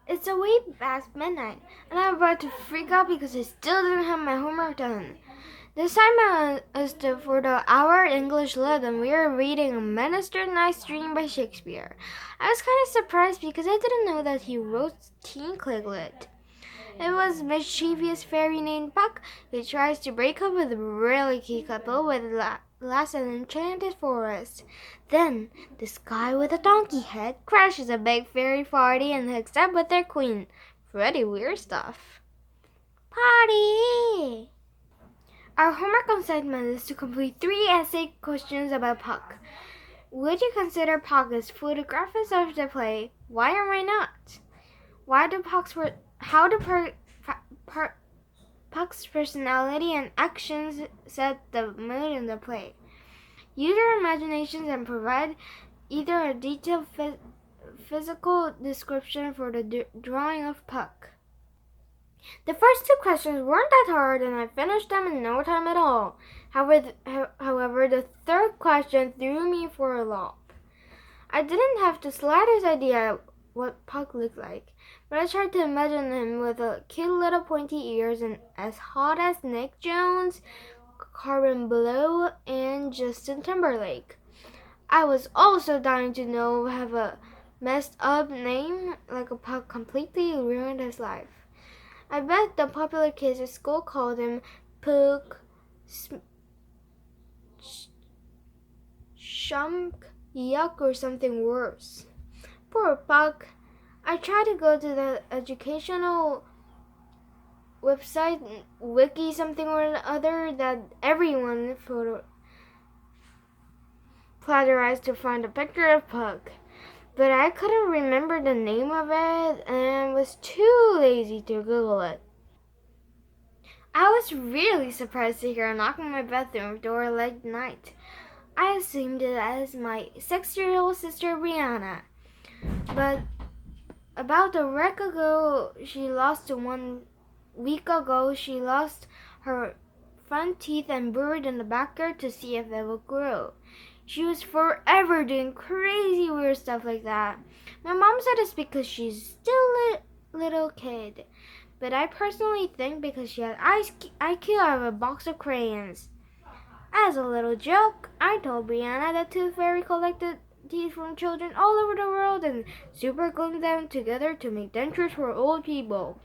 It's a way past midnight, and I'm about to freak out because I still didn't have my homework done. This time for the hour English lit, and we were reading A Minister Night's Dream by Shakespeare. I was kind of surprised because I didn't know that he wrote Teen Cliglet. It was a mischievous fairy named Puck who tries to break up with a really key couple with last an enchanted forest. Then, this guy with a donkey head crashes a big fairy party and hooks up with their queen. Pretty weird stuff. Party! Our homework assignment is to complete 3 essay questions about Puck. Would you consider Puck as photographers of the play? Why or why not? Why do Puck's how do Puck's personality and actions set the mood in the play? Use your imaginations and provide either a detailed physical description for the drawing of Puck. The first 2 questions weren't that hard, and I finished them in no time at all. However, the third question threw me for a loop. I didn't have the slightest idea what Puck looked like, but I tried to imagine him with cute little pointy ears and as hot as Nick Jones, Carbon Blue, and Justin Timberlake. I was also dying to know have a messed up name like a Puck completely ruined his life. I bet the popular kids at school called him Puck, Shumk, Yuck, or something worse. Poor Puck. I tried to go to the educational website, wiki something or other, that everyone plagiarized to find a picture of Puck. But I couldn't remember the name of it and was too lazy to Google it. I was really surprised to hear a knock on my bedroom door late night. I assumed it as my 6-year-old sister Brianna. But about a week ago, she lost her front teeth and buried in the backyard to see if they would grow. She was forever doing crazy weird stuff like that. My mom said it's because she's still a little kid, but I personally think because she had IQ out of a box of crayons. As a little joke, I told Brianna that Tooth Fairy collected teeth from children all over the world and super glued them together to make dentures for old people.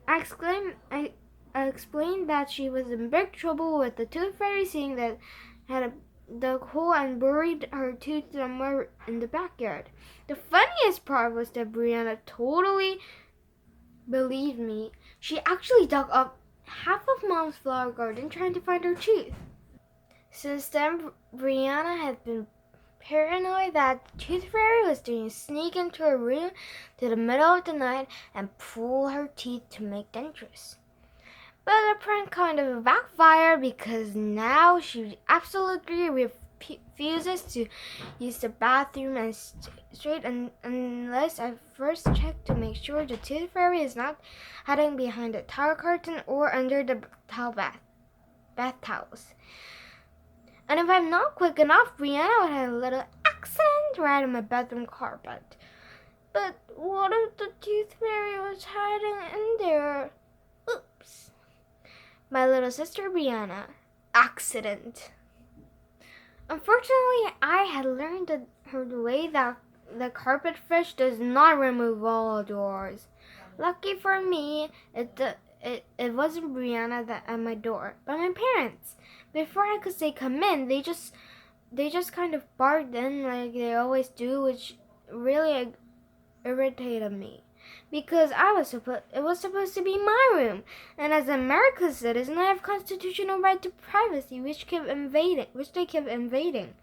I explained that she was in big trouble with the Tooth Fairy, seeing that had dug hole and buried her tooth somewhere in the backyard. The funniest part was that Brianna totally believed me. She actually dug up half of Mom's flower garden trying to find her tooth. Since then, Brianna had been paranoid that Tooth Fairy was going to sneak into her room to the middle of the night and pull her teeth to make dentures. But the prank kind of backfired because now she absolutely refuses to use the bathroom and straight unless I first check to make sure the Tooth Fairy is not hiding behind the towel curtain or under the bath towels. And if I'm not quick enough, Brianna would have a little accident right on my bedroom carpet. But what if the Tooth Fairy was hiding in there? Oops. My little sister Brianna. Accident. Unfortunately, I had learned the way that the carpet fish does not remove all doors. Lucky for me, it wasn't Brianna that at my door, but my parents. Before I could say come in, they just kind of barked in like they always do, which really irritated me because it was supposed to be my room, and as an American citizen, I have constitutional right to privacy, which they kept invading.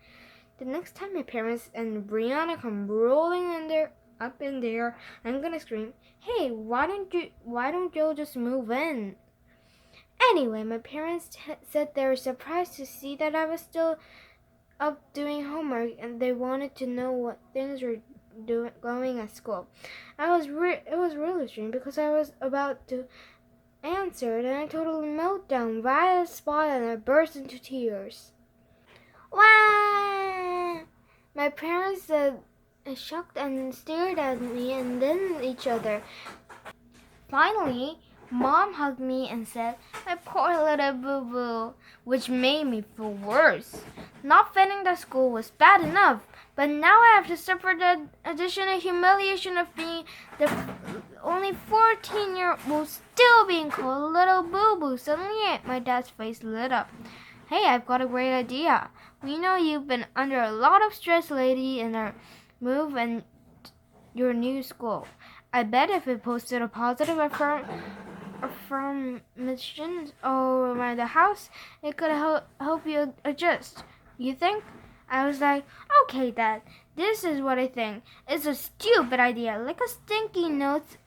The next time my parents and Brianna come rolling up in there, I'm gonna scream, "Hey, why don't you just move in?" Anyway, my parents said they were surprised to see that I was still up doing homework, and they wanted to know what things were going at school. It was really strange because I was about to answer it, and I totally meltdown right at the spot, and I burst into tears. Wah! My parents said shocked and stared at me and then each other. Finally, Mom hugged me and said, "My poor little boo-boo," which made me feel worse. Not fitting the school was bad enough, but now I have to suffer the additional humiliation of being the only 14-year-old still being called a little boo-boo. Suddenly, my dad's face lit up. "Hey, I've got a great idea. We know you've been under a lot of stress lately in our move and your new school. I bet if we posted a positive affirmation all around the house, it could help you adjust. You think?" I was like, "Okay, Dad, this is what I think. It's a stupid idea, like a sticky notes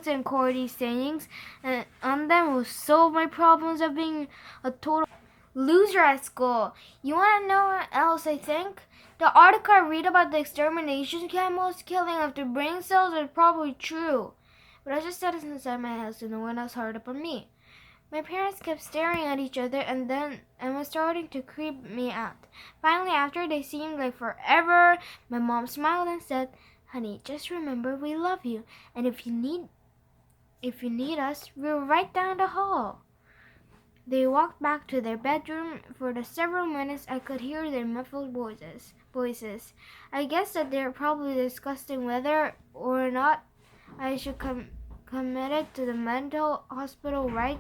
and cordy sayings, and on them will solve my problems of being a total loser at school. You want to know what else I think? The article I read about the extermination camels killing of the brain cells is probably true." But I just sat inside my house and no one else heard up on me. My parents kept staring at each other and was starting to creep me out. Finally, after they seemed like forever, my mom smiled and said, "Honey, just remember we love you, and if you need us, we're right down the hall." They walked back to their bedroom. For the several minutes I could hear their muffled voices. I guess that they're probably discussing whether or not I should committed to the mental hospital right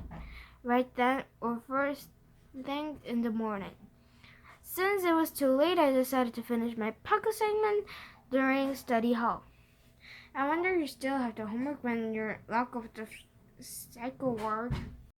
then or first thing in the morning. Since it was too late, I decided to finish my puck assignment during study hall. I wonder if you still have the homework when you're locked off the psycho ward.